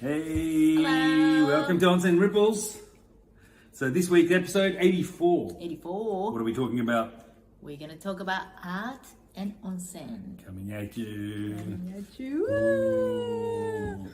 Hey, Hello. welcome to Onsen Ripples. So this week's episode 84. 84. What are we talking about? We're going to talk about art and onsen. Coming at you. Ooh.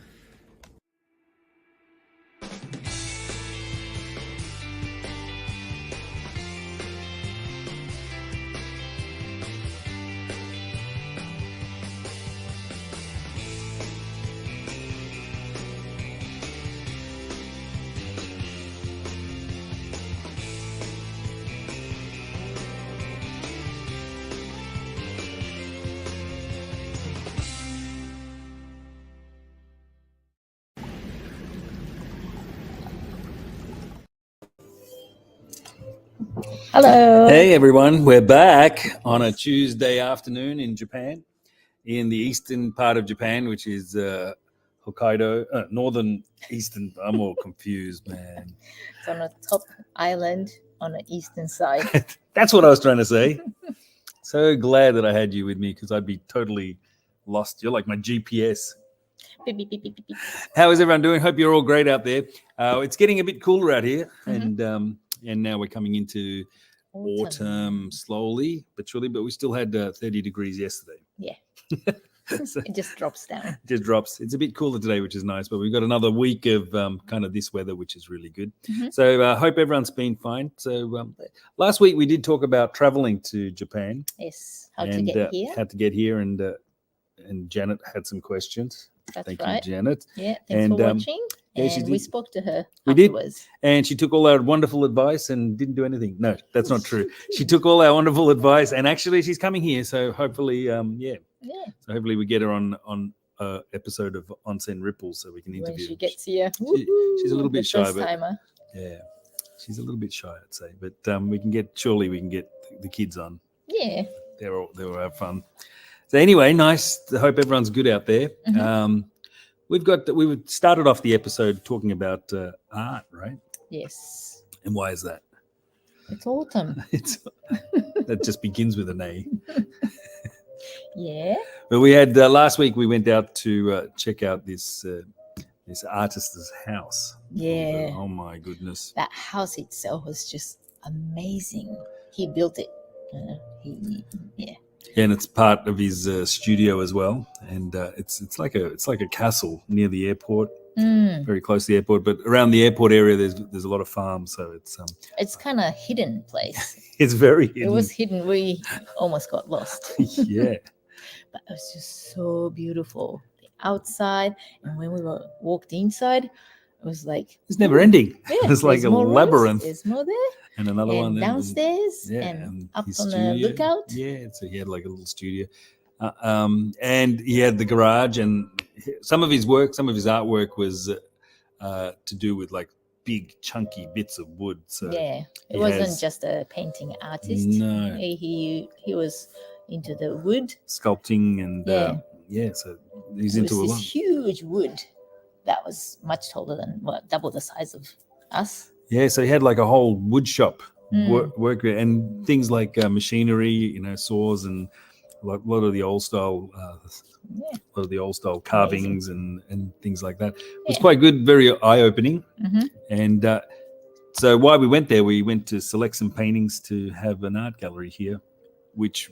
Hello. Hey everyone, we're back on a Tuesday afternoon in Japan, in the eastern part of Japan, which is Hokkaido, northern eastern. I'm all confused, man. It's on a top island on the eastern side. That's what I was trying to say. So glad that I had you with me because I'd be totally lost. You're like my GPS. Beep, beep, beep, beep, beep. How is everyone doing? Hope you're all great out there. It's getting a bit cooler out here, and now we're coming into autumn slowly but surely. But we still had 30 degrees yesterday. Yeah. So It just drops down. it just drops. It's a bit cooler today, which is nice. But we've got another week of kind of this weather, which is really good. So I hope everyone's been fine. So last week we did talk about traveling to Japan. Yes. How to get here. How to get here, and Janet had some questions. That's Thank right. you, Janet. Yeah. Thanks for watching. yeah, she And we did. spoke to her We did. afterwards. And she took all our wonderful advice and didn't do anything. No, that's not true. She took all our wonderful advice, and actually she's coming here. So hopefully, Yeah. So hopefully we get her on episode of Onsen Ripples so we can When interview. she gets here. She's a little bit shy, First but timer. yeah, she's a little bit shy, I'd say. But we can get the kids on. Yeah. They will have fun. So anyway, nice. I hope everyone's good out there. We started off the episode talking about art, right? Yes. And why is that? It's autumn. That just begins with an A. Yeah. But we had last week. We went out to check out this artist's house. Yeah. Oh my goodness. That house itself was just amazing. He built it. Yeah, and it's part of his studio as well. And it's like a castle near the airport, very close to the airport. But around the airport area, there's a lot of farms, so it's kind of hidden place. It's very hidden. It was hidden. We almost got lost. Yeah. But it was just so beautiful. The outside, and when we walked inside, it was like it's never ending. Yeah, it's like a labyrinth. There's more there. And another one downstairs, and up on the lookout. Yeah, so he had like a little studio, and he had the garage. And some of his artwork was to do with like big chunky bits of wood. So yeah, it wasn't just a painting artist. No, he was into the wood sculpting, and so he's into a lot. Huge wood that was much taller than double the size of us. Yeah, so he had like a whole wood shop work and things like machinery, saws, and a lot of the old style, carvings and things like that. It was quite good, very eye opening. And so while we went there, we went to select some paintings to have an art gallery here, which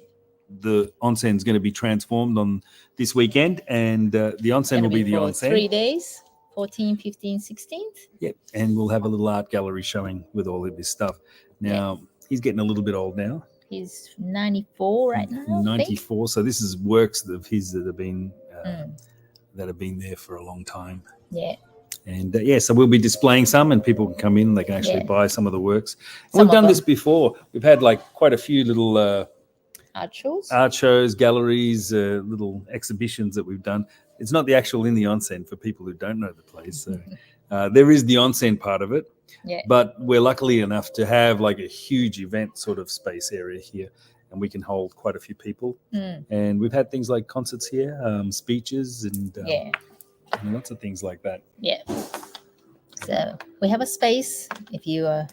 the onsen is going to be transformed on this weekend, and the onsen will be the onsen 3 days. 14, 15, 16th. Yep, and we'll have a little art gallery showing with all of this stuff. Now, he's getting a little bit old now. He's 94 right now. 94. So this is works of his that have been there for a long time. Yeah. And so we'll be displaying some, and people can come in. They can actually buy some of the works. And we've done this before. We've had like quite a few little art shows, galleries, little exhibitions that we've done. It's not the actual in the onsen for people who don't know the place. So there is the onsen part of it. Yeah. But we're lucky enough to have like a huge event sort of space area here, and we can hold quite a few people. And we've had things like concerts here, speeches, and lots of things like that. Yeah. So we have a space if you want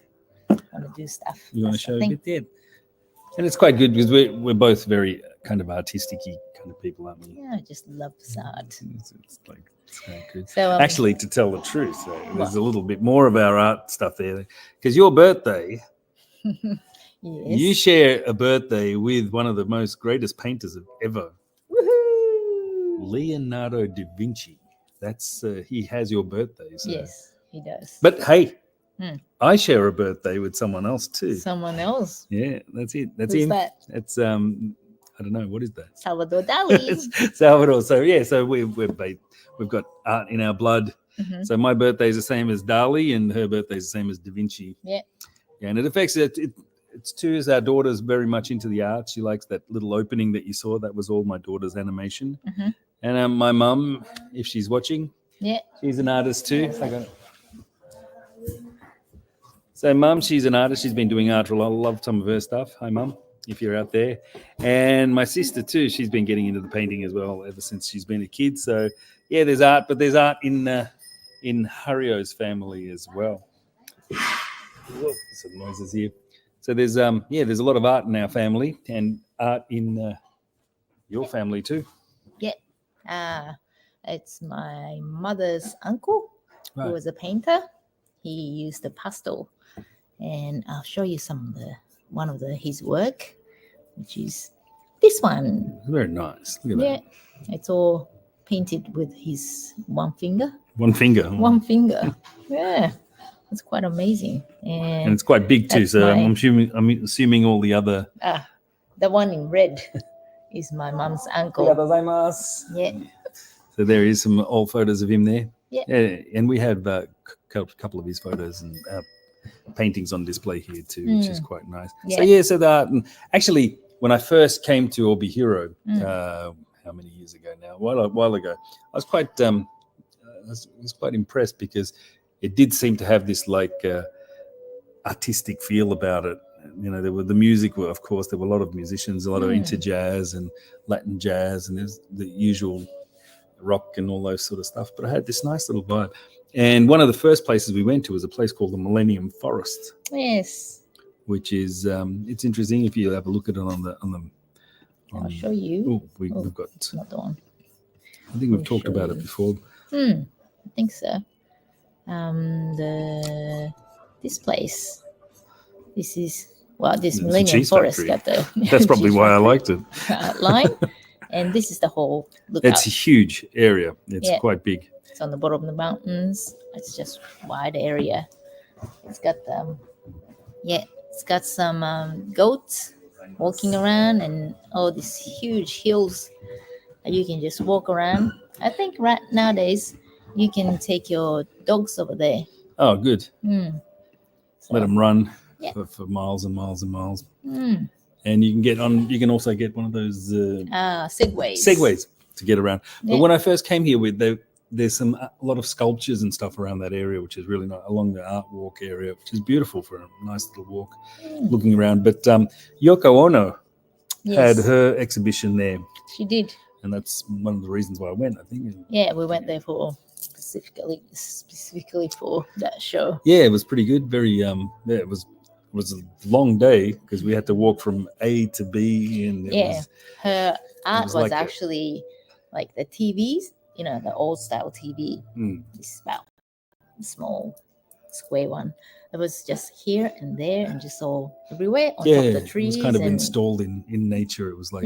to do stuff. You want to show a bit there? And it's quite good because we're both very kind of artistic-y kind of people, aren't we? Yeah, I just love art. It's like so good. So actually, to tell the truth, there's a little bit more of our art stuff there because your birthday. Yes. You share a birthday with one of the most greatest painters ever. Woohoo! Leonardo da Vinci. That's he has your birthday. So. Yes, he does. But hey, I share a birthday with someone else too. Someone else? Yeah, that's it. That's Who's him. that? That's I don't know, what is that? Salvador Dali. Salvador. So we've got art in our blood. Mm-hmm. So my birthday is the same as Dali, and her birthday is the same as Da Vinci. Yeah. Yeah, and it affects it. It's too, as our daughter's very much into the art. She likes that little opening that you saw. That was all my daughter's animation. Mm-hmm. And my mum, if she's watching, she's an artist too. So mum, she's an artist. She's been doing art for a lot. I love some of her stuff. Hi, mum, if you're out there. And my sister too. She's been getting into the painting as well ever since she's been a kid. So yeah, there's art, but there's art in Hario's family as well. Whoa, some noises here. So there's there's a lot of art in our family and art in your family too. Yeah, it's my mother's uncle who was a painter. He used the pastel, and I'll show you one of his work, which is this one. Very nice. Look at that. It's all painted with his one finger. One finger. One finger. Yeah. It's quite amazing, and it's quite big too. So I'm assuming all the other. The one in red is my mom's uncle. Yeah. So there is some old photos of him there. Yeah. And we have a couple of his photos and paintings on display here too, which is quite nice. Yeah. So the art. And actually, when I first came to Obihiro, how many years ago now? A while ago, I was quite impressed because it did seem to have this artistic feel about it. You know, there were the music. Of course, there were a lot of musicians, a lot of into jazz and Latin jazz, and there's the usual rock and all those sort of stuff. But I had this nice little vibe. And one of the first places we went to was a place called the Millennium Forest. Yes. Which is it's interesting if you have a look at it on the. I'll show you. We've got. Not the one. I think we've talked about it before. I think so. This place. This is this Millennium Forest got the. That's probably why I liked it. Line, and this is the whole lookout. It's a huge area. It's quite big. It's on the bottom of the mountains. It's just wide area. It's got it's got some goats walking around and all these huge hills that you can just walk around. I think nowadays you can take your dogs over there. Oh, good. So, let them run for miles and miles and miles. And you can also get one of those segways to get around. But when I first came here, there's a lot of sculptures and stuff around that area, which is really nice, along the art walk area, which is beautiful for a nice little walk looking around. But Yoko Ono had her exhibition there. She did. And that's one of the reasons why I went, I think. Yeah, we went there specifically for that show. Yeah, it was pretty good. Very it was a long day because we had to walk from A to B, and her art was actually like the TVs, the old style TV. This is about a small square one. It was just here and there and just all everywhere on top of the trees. It was kind of installed in nature. It was like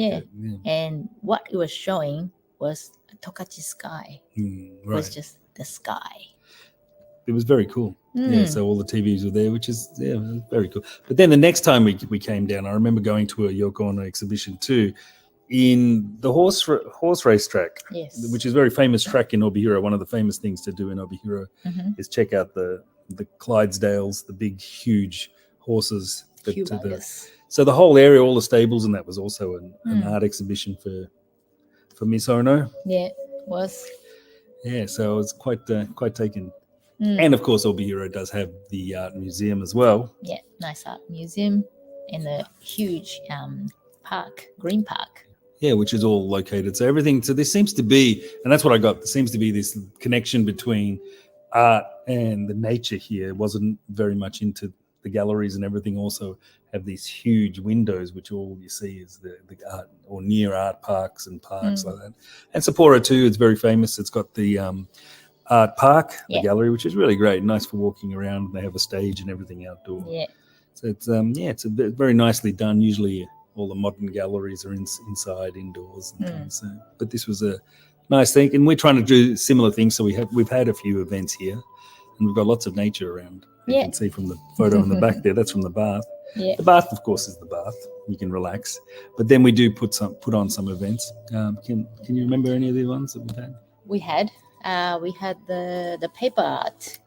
and what it was showing was a Tokachi sky. It was just the sky. It was very cool. Yeah, so all the TVs were there, which is very cool. But then the next time we came down, I remember going to a Yoko Ono exhibition too, in the horse race track, which is a very famous track in Obihiro. One of the famous things to do in Obihiro is check out the Clydesdales, the big, huge horses. So the whole area, all the stables, and that was also an art exhibition for Miss Ono. Yeah, it was. Yeah, so I was quite taken. And of course, Obihiro does have the art museum as well. Yeah, nice art museum in a huge green park. Yeah, which is all located. So everything. So there seems to be, and that's what I got. There seems to be this connection between art and the nature here. It wasn't very much into the galleries and everything also have these huge windows, which all you see is the art, or near art parks and parks like that. And Sapporo too, it's very famous. It's got the art park, the gallery, which is really great, nice for walking around. They have a stage and everything outdoor. Yeah. So it's it's very nicely done. Usually all the modern galleries are inside, indoors and things. So, but this was a nice thing, and we're trying to do similar things. So we've had a few events here, and we've got lots of nature around. You can see from the photo in the back there. That's from the bath. Yeah. The bath, of course, is the bath. You can relax, but then we do put on some events. Can you remember any of the ones that we've had? We had the paper art,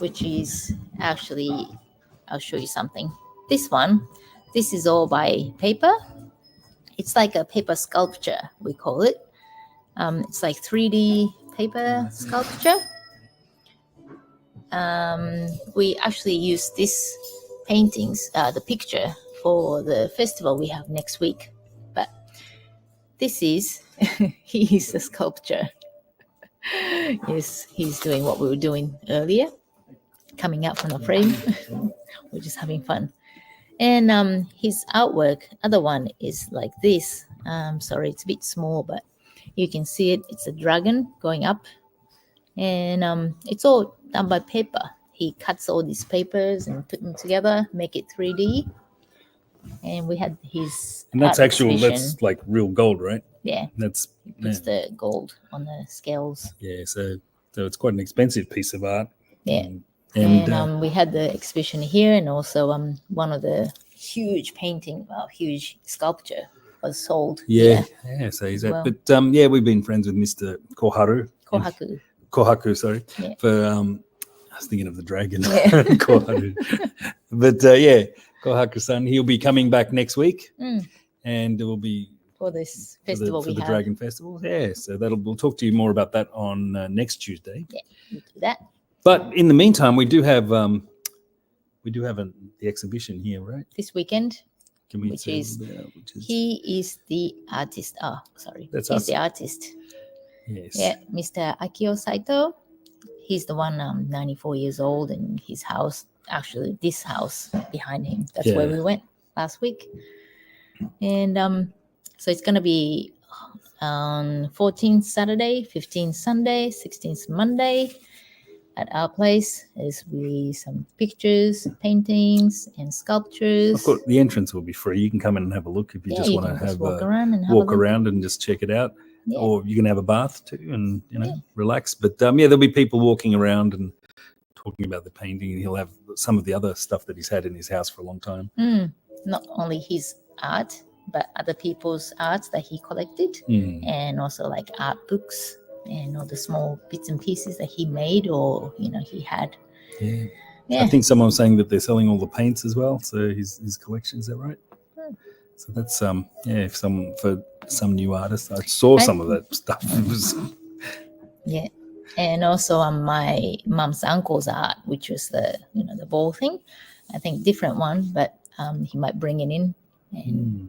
which is actually, I'll show you something. This is all by paper. It's like a paper sculpture, we call it. It's like 3D paper sculpture. We actually use this paintings, the picture, for the festival we have next week. But this is, he's a sculpture. Yes, he's doing what we were doing earlier, coming out from the frame. We're just having fun. And his artwork, other one is like this. Sorry, it's a bit small, but you can see it. It's a dragon going up. And it's all done by paper. He cuts all these papers and put them together, make it 3D. And we had his And that's that's like real gold, right? Yeah. That's It's the gold on the scales. Yeah, so it's quite an expensive piece of art. Yeah. And we had the exhibition here, and also one of the huge huge sculpture was sold. Yeah. So he's that. But we've been friends with Mr. Kohaku, sorry. Yeah. For I was thinking of the dragon. Yeah. Koharu. But Kohaku-san, he'll be coming back next week, and it will be for this festival for the Dragon Festival. Yeah, so we'll talk to you more about that on next Tuesday. Yeah, we'll do that. But in the meantime, we do have the exhibition here, right? This weekend. Can we which is he is the artist. Oh, sorry. He's the artist. Yes. Yeah, Mr. Akio Saito. He's the one 94 years old, and his house, actually this house behind him, that's where we went last week. And so it's going to be on 14th Saturday, 15th Sunday, 16th Monday. At our place, there's some pictures, paintings, and sculptures. Of course, the entrance will be free. You can come in and have a look if you just want to have walk around and just check it out. Yeah. Or you can have a bath too and relax. But there'll be people walking around and talking about the painting, and he'll have some of the other stuff that he's had in his house for a long time. Not only his art, but other people's arts that he collected, and also like art books and all the small bits and pieces that he made or he had. Yeah. I think someone was saying that they're selling all the paints as well. So his collection, is that right? So that's for some new artists. I saw some of that stuff. It was and also my mom's uncle's art, which was the the ball thing. I think different one, but he might bring it in, and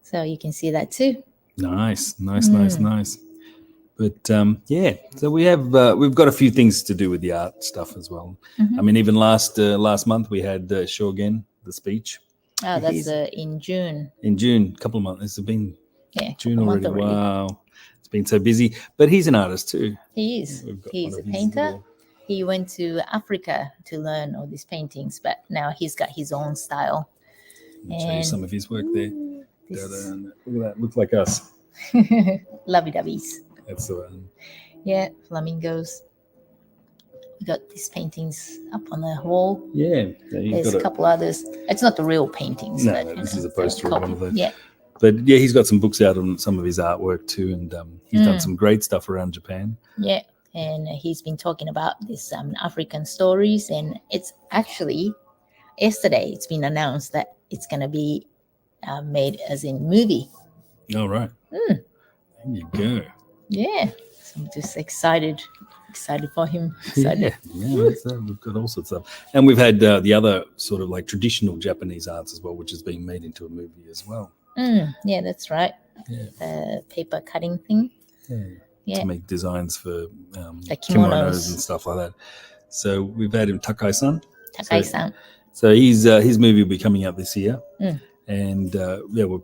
so you can see that too. Nice. But so we've got a few things to do with the art stuff as well. I mean, even last month we had Shogun, the speech. Oh, that's in June. In June, a couple of months. It's been June already. Wow, it's been so busy. But he's an artist too. He is. He's a painter. He went to Africa to learn all these paintings, but now he's got his own style. I'll show you some of his work there. Look at that. Looks like us. Lovey-dovey's. That's the one. Yeah, flamingos. We got these paintings up on the wall. Yeah. There's a couple others. It's not the real paintings. No, this is a poster of one of those. Yeah. But he's got some books out on some of his artwork too, and he's done some great stuff around Japan. Yeah, and he's been talking about this African stories, and it's actually yesterday it's been announced that it's going to be made as in movie. Oh, right. There you go. Yeah, so I'm just excited for him. Yeah, we've got all sorts of stuff. And we've had the other sort of like traditional Japanese arts as well, which is being made into a movie as well. Yeah, that's right. Yeah. The paper cutting thing. Yeah. To make designs for the kimonos and stuff like that. So we've had him Takai-san. Takai-san. So his movie will be coming out this year. Mm. And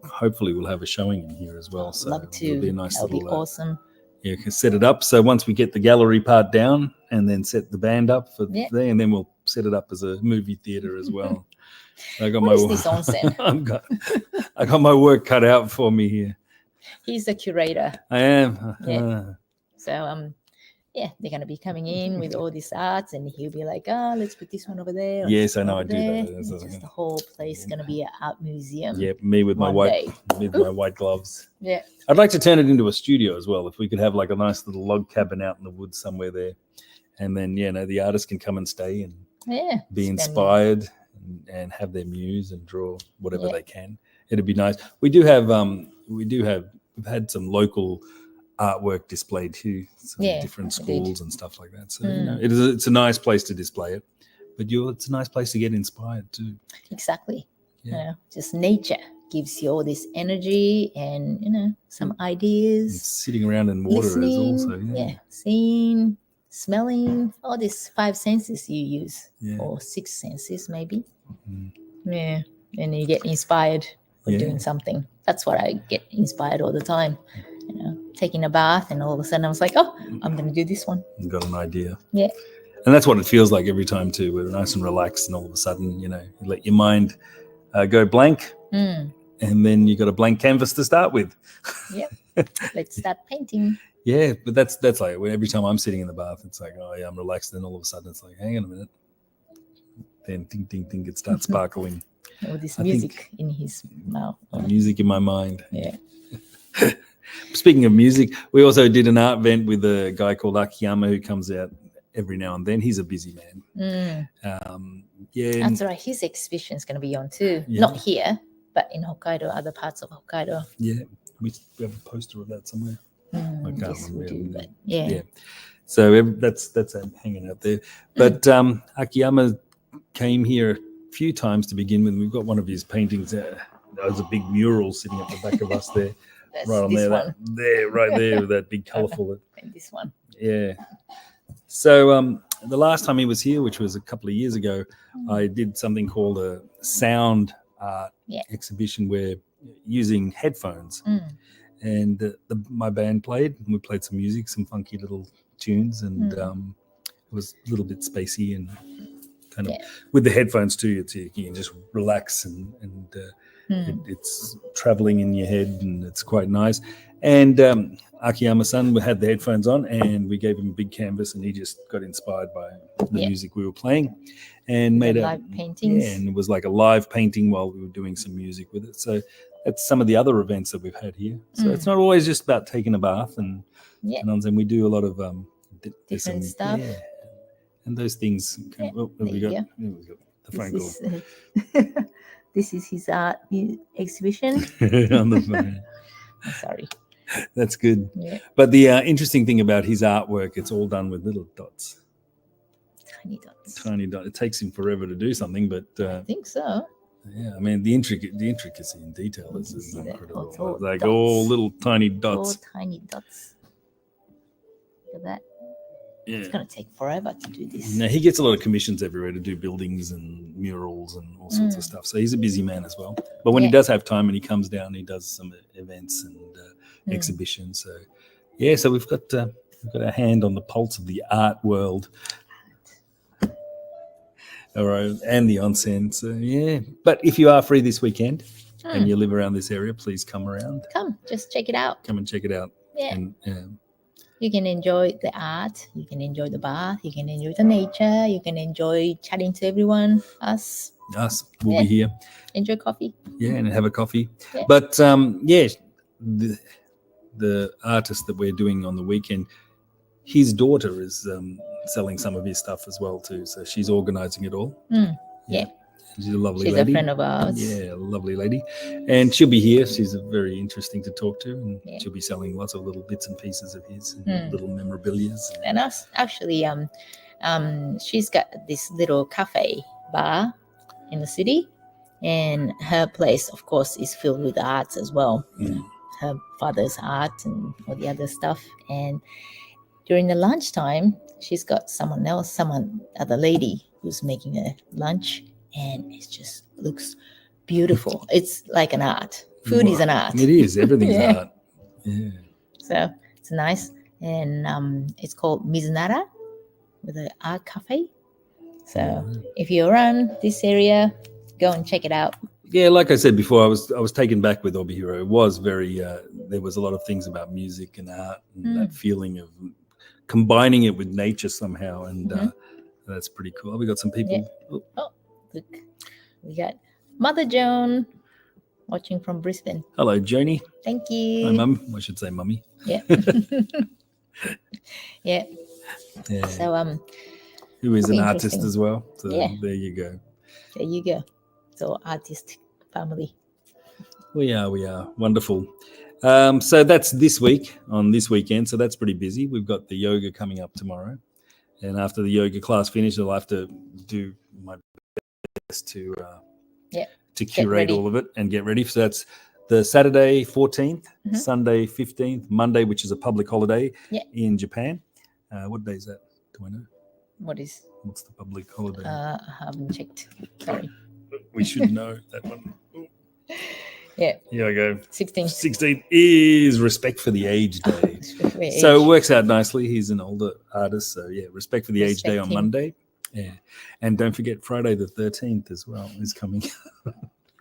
hopefully we'll have a showing in here as well. So love to. It'll be a nice That'll little, be awesome. Yeah, can set it up. So once we get the gallery part down, and then set the band up for there, and then we'll set it up as a movie theater as well. I got What is this onsen? I got my work cut out for me here. He's the curator. I am. Yeah. So they're going to be coming in with all these arts, and he'll be like, let's put this one over there. Yes, I know. I do there. that. Just the whole place is going to be an art museum. Yeah, me with my white gloves. Yeah. I'd like to turn it into a studio as well. If we could have like a nice little log cabin out in the woods somewhere there, and then the artists can come and stay and be inspired and have their muse and draw whatever they can. It'd be nice. We've had some local artwork displayed too, some different schools and stuff like that. So it's a nice place to display it, but it's a nice place to get inspired too. Exactly. Just nature gives you all this energy and some ideas. And sitting around in water is also seeing, smelling, all these 5 senses you use, or 6 senses maybe. And you get inspired for doing something. That's what I get inspired all the time. Taking a bath, and all of a sudden I was like, I'm going to do this one. You've got an idea. Yeah. And that's what it feels like every time too. We're nice and relaxed, and all of a sudden, you let your mind go blank, and then you got a blank canvas to start with. Yep. Let's start painting. Yeah, but that's like every time I'm sitting in the bath, it's like, I'm relaxed, and then all of a sudden it's like, hang on a minute. Then ding, ding, ding, it starts sparkling. All this music in his mouth. Music in my mind. Yeah. Speaking of music, we also did an art event with a guy called Akiyama who comes out every now and then. He's a busy man. That's right. His exhibition is going to be on too. Yeah. Not here, but in Hokkaido, other parts of Hokkaido. Yeah, we have a poster of that somewhere. I can't remember. Yeah. So that's hanging out there. But Akiyama came here a few times to begin with. We've got one of his paintings. There's a big mural sitting at the back of us there. Right on there, right there with that big colourful. And this one. Yeah. So the last time he was here, which was a couple of years ago, I did something called a sound art exhibition where using headphones. And my band played, and we played some music, some funky little tunes, and it was a little bit spacey and kind of with the headphones too. You can just relax and it's traveling in your head, and it's quite nice. And Akiyama-san had the headphones on, and we gave him a big canvas, and he just got inspired by the music we were playing, and made live paintings. And it was like a live painting while we were doing some music with it. So that's some of the other events that we've had here. So it's not always just about taking a bath and we do a lot of different stuff. Yeah. And those things. We got the front door. This is his art exhibition. On the phone. Sorry. That's good. Yeah. But the interesting thing about his artwork, it's all done with little dots. Tiny dots. It takes him forever to do something, but I think so. Yeah, I mean the intricacy in detail is incredible. Like all little tiny dots. All tiny dots. Look at that. Yeah. It's going to take forever to do this. Now, he gets a lot of commissions everywhere to do buildings and murals and all sorts of stuff. So he's a busy man as well. But when he does have time and he comes down, he does some events and exhibitions. So, so we've got our hand on the pulse of the art world. All right, and the onsen. So, But if you are free this weekend and you live around this area, please come around. Come, just check it out. Come and check it out. Yeah. And, you can enjoy the art, you can enjoy the bath, you can enjoy the nature, you can enjoy chatting to everyone, us. We'll be here. Enjoy coffee. Yeah, and have a coffee. Yeah. But, the artist that we're doing on the weekend, his daughter is selling some of his stuff as well too. So she's organising it all. Yeah. She's a lovely lady. She's a friend of ours. Yeah, a lovely lady. And she'll be here. She's very interesting to talk to. And she'll be selling lots of little bits and pieces of his and little memorabilia. And us, actually, she's got this little cafe bar in the city. And her place, of course, is filled with arts as well. Her father's art and all the other stuff. And during the lunchtime, she's got some other lady who's making a lunch. and it just looks beautiful. It's like an art. Food is an art. It is. Everything's art. Yeah. So it's nice. And it's called Mizunara with an art cafe. So if you're around this area, go and check it out. Yeah, like I said before, I was taken back with Obihiro. It was very there was a lot of things about music and art and that feeling of combining it with nature somehow, and that's pretty cool. We got some people. Yeah. Oh, look, we got Mother Joan watching from Brisbane. Hello, Joni. Thank you. Hi, Mum. I should say Mummy. Yeah. yeah. So who is an artist as well. So there you go. There you go. So artist family. We are wonderful. So that's this week on this weekend. So that's pretty busy. We've got the yoga coming up tomorrow, and after the yoga class finishes, I'll have to do my best to curate all of it and get ready. So that's the Saturday 14th, Sunday 15th, Monday, which is a public holiday in Japan. What day is that? Do I know? What's the public holiday? I haven't checked. Sorry. We should know that one. Yeah. Here I go. 16th. 16th is Respect for the Age Day. So it works out nicely. He's an older artist. So yeah, Respect for the Age Day on Monday. Yeah. And don't forget Friday the 13th as well is coming.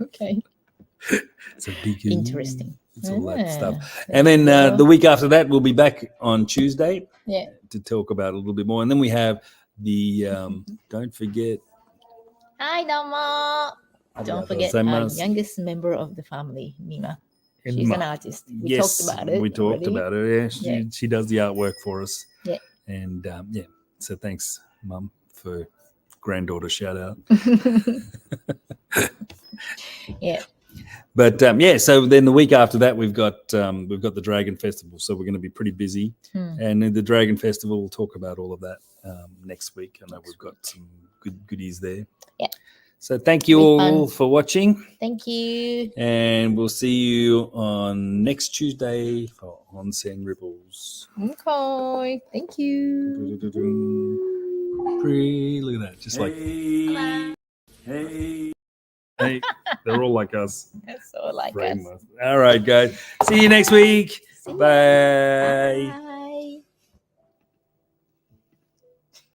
Okay. It's a big interesting. It's all that stuff. And then the week after that, we'll be back on Tuesday to talk about it a little bit more. And then we have the don't forget. Hi, Domo. Don't forget our youngest member of the family, Mima. She's an artist. We talked about it. We talked about it. Yeah, she does the artwork for us. Yeah. And so thanks, Mum, for granddaughter shout out. Yeah. But so then the week after that we've got the Dragon Festival, so we're going to be pretty busy. And in the Dragon Festival, we'll talk about all of that next week. I know we've got some good goodies there. Yeah. So thank you all for watching. Thank you. And we'll see you on next Tuesday for Onsen Ripples. Okay. Thank you. Look at that. Just like hey. They're all like us. That's all like us. All right, guys. See you next week. Bye.